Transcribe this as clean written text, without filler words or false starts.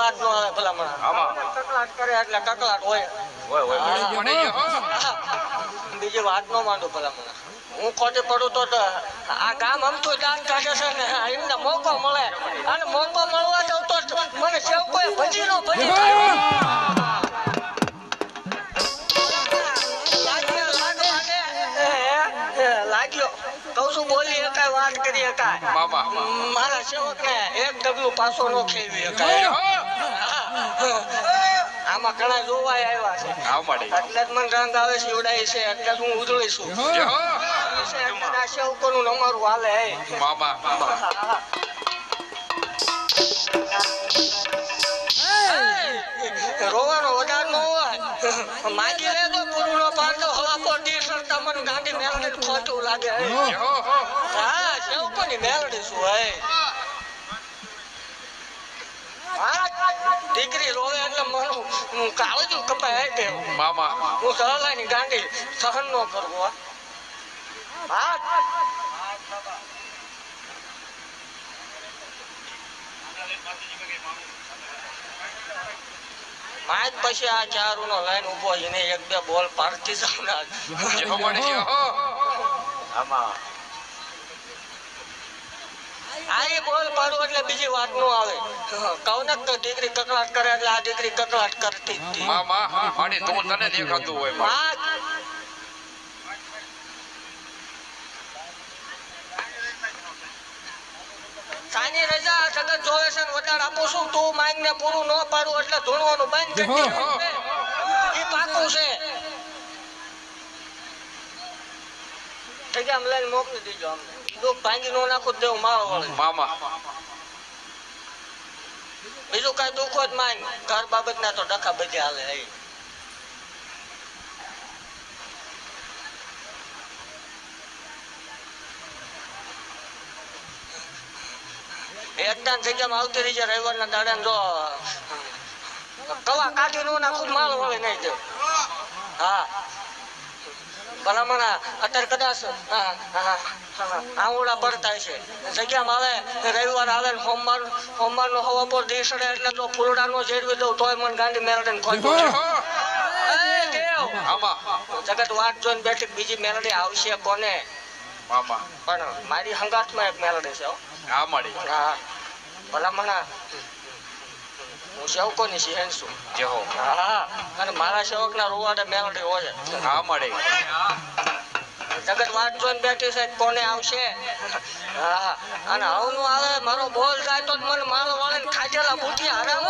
વાત નો આવે ભલામણ આમાં કકળાટ કરે એટલે કકળાટ હોય બીજી વાત નો માંડો ભલામણ હું ખોટી પડું તો આ ગામ અમથું દાન કાઢે છે ને એમને મોકો મળે અને મોકો મળવા દઉં તો મને સેવ કોઈ ભજી નો ભજી લાગ્યો કહું છું બોલી એકાય વાત કરી એકાય મારા સેવક ને એક ડગલું પાછો નો ખેલવી એકાય આમાં ઘણા જોવા આવ્યા છે એટલે જ મને રંગ આવે છે ઉડાય છે એટલે હું ઉજળી છું સેવકોનું અમારું હાલે રોવાનો વધાર નો હોય માગી લે તો પૂરું નો પાડતો હવા ટી શર્ટ મને ગાંધી મેલડી ખોટું લાગે હા સેવકોની મેલડી શું હે દીકરી રોવે એટલે મનું કાળજું કપાય હે મામા હું સહલાની ગાંડી સહન નો કરવો હા માજ પછી આ ચારુ નો લાઈન ઉભો એને એક બે બોલ પાડતી જાવ ને આમાં આ બોલ પાડો એટલે બીજી વાત નો આવે કહું ને તો દીકરી કકળાટ કરે એટલે આ દીકરી કકળાટ કરતી હતી મામા માડી તું તને દેખાતું હોય સાની રજા સગત જોવે છે વધારે આપું છું તું માંગ ને પૂરું ન પાડું એટલે ધૂણવાનું બંધ કરી એ પાકું છે જગ્યા લઈને મોકલી દીજો અમને દુઃખ ભાંગી નો નાખું દેવું મારો વળે મામા બીજું કઈ દુઃખ જ માંગ ઘર બાબત ના તો ડખા બધી હાલે એકદમ જગ્યામાં આવતી રહી જાય રવિવાર ના દાડા જો કવા કાઢી નો નાખું માલ વળે નહીં દે હા ભલામણ અત્યારે કદાચ આવડા પડતા છે જગ્યામાં આવે રવિવાર આવે ને સોમવાર નો હવા પર દીસડે એટલે તો ફૂલડા નો જેડવી દઉં તોય મને ગાંધી મેલડી ખોટું જગત વાત જોઈને બેઠી બીજી મેલડી આવશે કોને પણ મારી હંગાથમાં એક મેલડી છે હા ભલામણ હું સેવકોની સિંહણ છું હા અને મારા સેવક ના રૂવાડે મેલડી હોય જગત વાત જોઈને બેઠી છે કોને આવશે હા અને હવનું આવે મારો બોલ જાય તો મને મારો વાળે ખાધેલા બુઠી હરામ